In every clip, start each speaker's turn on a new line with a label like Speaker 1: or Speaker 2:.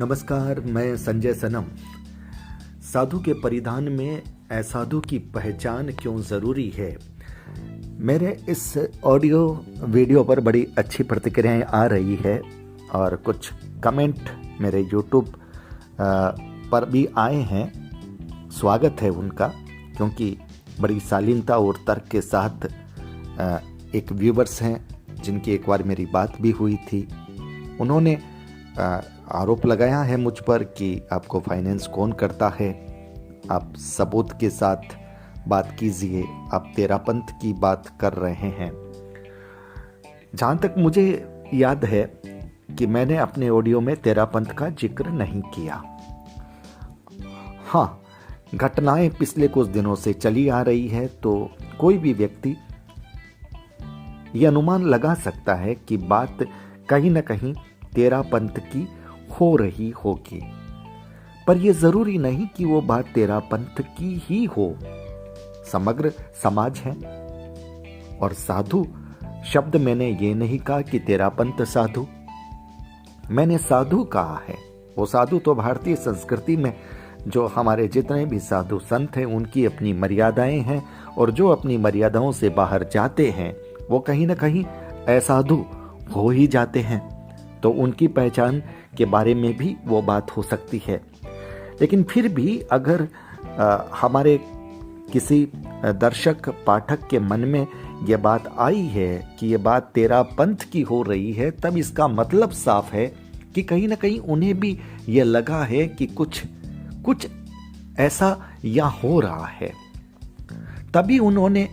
Speaker 1: नमस्कार, मैं संजय सनम। साधु के परिधान में असाधु की पहचान क्यों ज़रूरी है। मेरे इस ऑडियो वीडियो पर बड़ी अच्छी प्रतिक्रियाएं आ रही है और कुछ कमेंट मेरे यूट्यूब पर भी आए हैं। स्वागत है उनका, क्योंकि बड़ी शालीनता और तर्क के साथ एक व्यूवर्स हैं जिनकी एक बार मेरी बात भी हुई थी। उन्होंने आरोप लगाया है मुझ पर कि आपको फाइनेंस कौन करता है, आप सबूत के साथ बात कीजिए, आप तेरापंथ की बात कर रहे हैं। जहाँ तक मुझे याद है कि मैंने अपने ऑडियो में तेरापंथ का जिक्र नहीं किया। हाँ, घटनाएं पिछले कुछ दिनों से चली आ रही है, तो कोई भी व्यक्ति यह अनुमान लगा सकता है कि बात कहीं न कहीं तेरापंथ की हो रही होगी। पर यह जरूरी नहीं कि वो बात तेरापंथ की ही हो। समग्र समाज है। और साधु शब्द मैंने ये नहीं कहा कि तेरापंथ साधु, मैंने साधु कहा है। वो साधु तो भारतीय संस्कृति में जो हमारे जितने भी साधु संत हैं उनकी अपनी मर्यादाएं हैं, और जो अपनी मर्यादाओं से बाहर जाते हैं वो कहीं ना कहीं असाधु हो ही जाते हैं। तो उनकी पहचान के बारे में भी वो बात हो सकती है। लेकिन फिर भी अगर हमारे किसी दर्शक पाठक के मन में ये बात आई है कि ये बात तेरापंथ की हो रही है, तब इसका मतलब साफ है कि कहीं ना कहीं उन्हें भी ये लगा है कि कुछ ऐसा यहाँ हो रहा है, तभी उन्होंने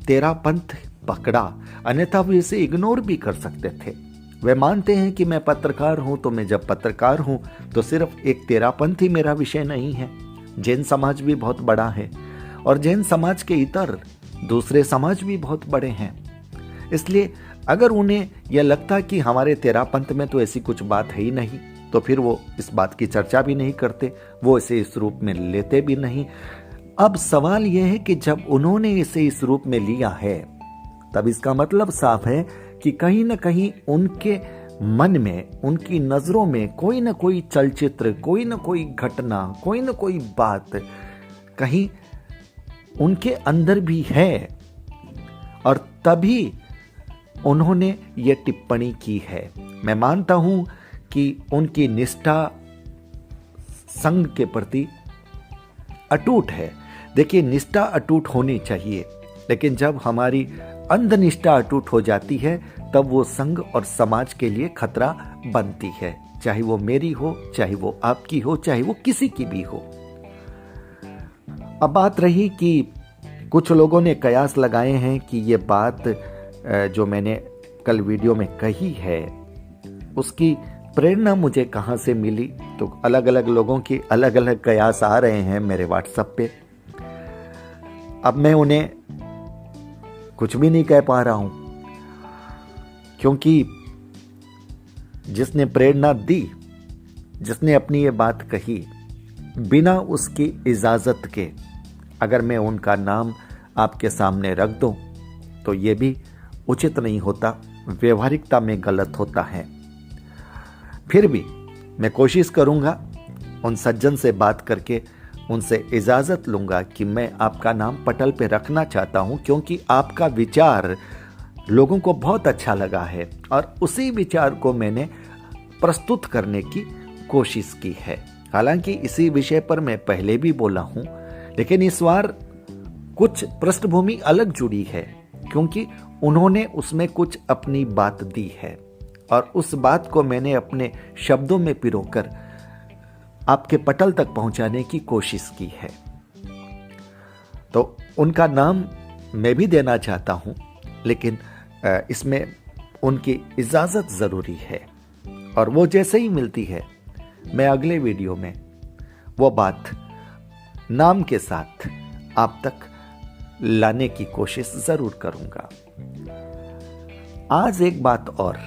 Speaker 1: तेरापंथ पकड़ा। अन्यथा वो इसे इग्नोर भी कर सकते थे। वे मानते हैं कि मैं पत्रकार हूं, तो मैं जब पत्रकार हूं तो सिर्फ एक तेरापंथ ही मेरा विषय नहीं है। जैन समाज भी बहुत बड़ा है, और जैन समाज के इतर दूसरे समाज भी बहुत बड़े हैं। इसलिए अगर उन्हें यह लगता कि हमारे तेरापंथ में तो ऐसी कुछ बात है ही नहीं, तो फिर वो इस बात की चर्चा भी नहीं करते, वो इसे इस रूप में लेते भी नहीं। अब सवाल यह है कि जब उन्होंने इसे इस रूप में लिया है, तब इसका मतलब साफ है कि कहीं ना कहीं उनके मन में, उनकी नजरों में कोई ना कोई चलचित्र, कोई ना कोई घटना, कोई ना कोई बात कहीं उनके अंदर भी है, और तभी उन्होंने ये टिप्पणी की है। मैं मानता हूं कि उनकी निष्ठा संघ के प्रति अटूट है। देखिए, निष्ठा अटूट होनी चाहिए, लेकिन जब हमारी अंधनिष्ठा अटूट हो जाती है तब वो संघ और समाज के लिए खतरा बनती है, चाहे वो मेरी हो, चाहे वो आपकी हो, चाहे वो किसी की भी हो। अब बात रही कि कुछ लोगों ने कयास लगाए हैं कि ये बात जो मैंने कल वीडियो में कही है उसकी प्रेरणा मुझे कहाँ से मिली। तो अलग अलग लोगों की अलग अलग कयास आ रहे हैं मेरे व्हाट्सएप पे। अब मैं उन्हें कुछ भी नहीं कह पा रहा हूं, क्योंकि जिसने प्रेरणा दी, जिसने अपनी ये बात कही, बिना उसकी इजाजत के अगर मैं उनका नाम आपके सामने रख दूं तो ये भी उचित नहीं होता, व्यवहारिकता में गलत होता है। फिर भी मैं कोशिश करूंगा उन सज्जन से बात करके उनसे इजाजत लूंगा कि मैं आपका नाम पटल पे रखना चाहता हूं, क्योंकि आपका विचार लोगों को बहुत अच्छा लगा है और उसी विचार को मैंने प्रस्तुत करने की कोशिश की है। हालांकि इसी विषय पर मैं पहले भी बोला हूं, लेकिन इस बार कुछ पृष्ठभूमि अलग जुड़ी है, क्योंकि उन्होंने उसमें कुछ अपनी बात दी है और उस बात को मैंने अपने शब्दों में पिरोकर आपके पटल तक पहुंचाने की कोशिश की है। तो उनका नाम मैं भी देना चाहता हूं, लेकिन इसमें उनकी इजाजत जरूरी है, और वो जैसे ही मिलती है मैं अगले वीडियो में वो बात नाम के साथ आप तक लाने की कोशिश जरूर करूंगा। आज एक बात और,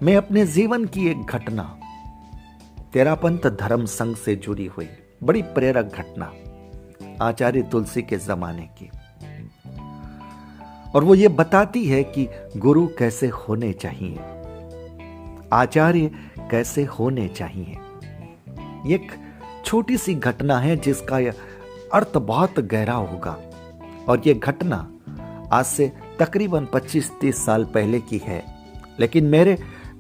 Speaker 1: मैं अपने जीवन की एक घटना तेरापंथ धर्म संघ से जुड़ी हुई बड़ी प्रेरक घटना, आचार्य तुलसी के जमाने की, और वो ये बताती है कि गुरु कैसे होने चाहिए, आचार्य कैसे होने चाहिए। एक छोटी सी घटना है जिसका अर्थ बहुत गहरा होगा। और ये घटना आज से तकरीबन 25-30 साल पहले की है, लेकिन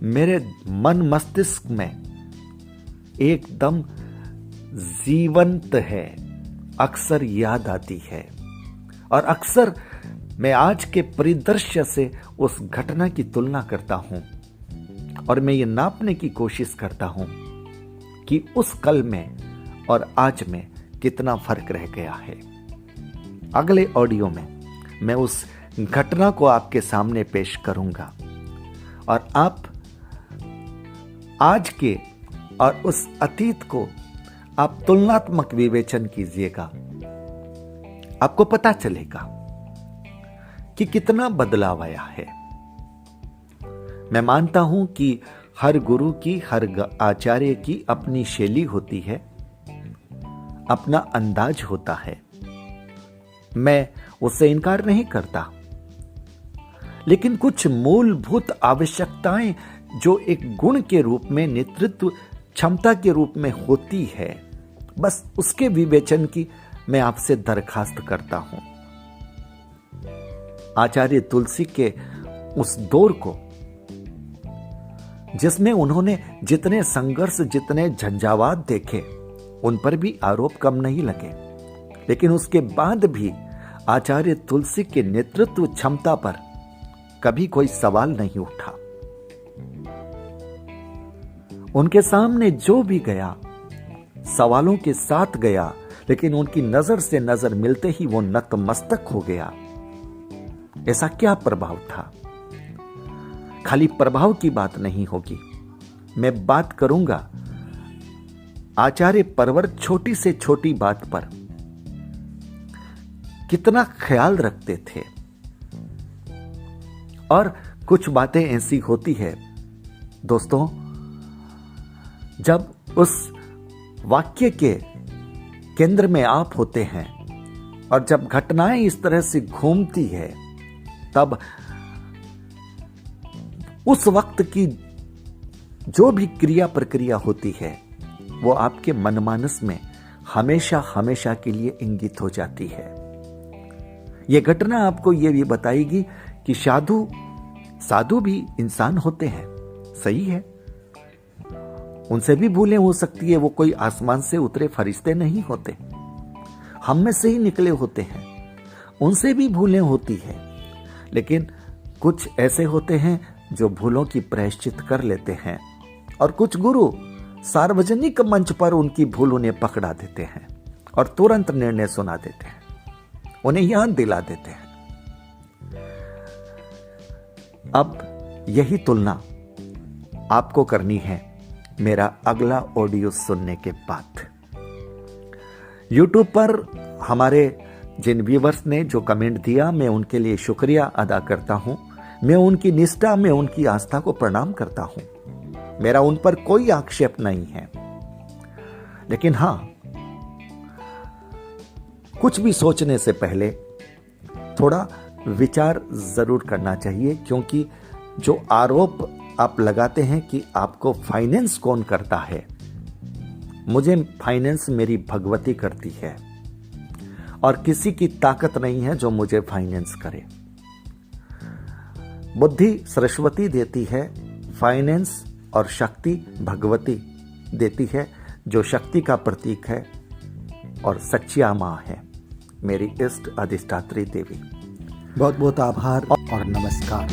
Speaker 1: मेरे मन मस्तिष्क में एकदम जीवंत है, अक्सर याद आती है। और अक्सर मैं आज के परिदृश्य से उस घटना की तुलना करता हूं और मैं ये नापने की कोशिश करता हूं कि उस कल में और आज में कितना फर्क रह गया है। अगले ऑडियो में मैं उस घटना को आपके सामने पेश करूंगा और आप आज के और उस अतीत को आप तुलनात्मक विवेचन कीजिएगा। आपको पता चलेगा कि कितना बदलाव आया है। मैं मानता हूं कि हर गुरु की, हर आचार्य की अपनी शैली होती है, अपना अंदाज होता है। मैं उससे इनकार नहीं करता, लेकिन कुछ मूलभूत आवश्यकताएं जो एक गुण के रूप में, नेतृत्व क्षमता के रूप में होती है, बस उसके विवेचन की मैं आपसे दरखास्त करता हूं। आचार्य तुलसी के उस दौर को, जिसमें उन्होंने जितने संघर्ष, जितने झंझावात देखे, उन पर भी आरोप कम नहीं लगे, लेकिन उसके बाद भी आचार्य तुलसी के नेतृत्व क्षमता पर कभी कोई सवाल नहीं उठा। उनके सामने जो भी गया सवालों के साथ गया, लेकिन उनकी नजर से नजर मिलते ही वो नतमस्तक हो गया। ऐसा क्या प्रभाव था? खाली प्रभाव की बात नहीं होगी, मैं बात करूंगा आचार्य परवर छोटी से छोटी बात पर कितना ख्याल रखते थे। और कुछ बातें ऐसी होती है दोस्तों, जब उस वाक्य के केंद्र में आप होते हैं और जब घटनाएं इस तरह से घूमती है, तब उस वक्त की जो भी क्रिया प्रक्रिया होती है वो आपके मनमानस में हमेशा हमेशा के लिए इंगित हो जाती है। यह घटना आपको यह भी बताएगी कि साधु भी इंसान होते हैं, सही है, उनसे भी भूलें हो सकती है। वो कोई आसमान से उतरे फरिश्ते नहीं होते, हम में से ही निकले होते हैं, उनसे भी भूलें होती है। लेकिन कुछ ऐसे होते हैं जो भूलों की प्रायश्चित कर लेते हैं, और कुछ गुरु सार्वजनिक मंच पर उनकी भूल उन्हें पकड़ा देते हैं और तुरंत निर्णय सुना देते हैं, उन्हें याद दिला देते हैं। अब यही तुलना आपको करनी है मेरा अगला ऑडियो सुनने के बाद। YouTube पर हमारे जिन व्यूवर्स ने जो कमेंट दिया, मैं उनके लिए शुक्रिया अदा करता हूं। मैं उनकी निष्ठा में उनकी आस्था को प्रणाम करता हूं। मेरा उन पर कोई आक्षेप नहीं है, लेकिन हां, कुछ भी सोचने से पहले थोड़ा विचार जरूर करना चाहिए, क्योंकि जो आरोप आप लगाते हैं कि आपको फाइनेंस कौन करता है, मुझे फाइनेंस मेरी भगवती करती है और किसी की ताकत नहीं है जो मुझे फाइनेंस करे। बुद्धि सरस्वती देती है, फाइनेंस और शक्ति भगवती देती है, जो शक्ति का प्रतीक है और सच्चिया मां है, मेरी इष्ट अधिष्ठात्री देवी। बहुत बहुत आभार और नमस्कार।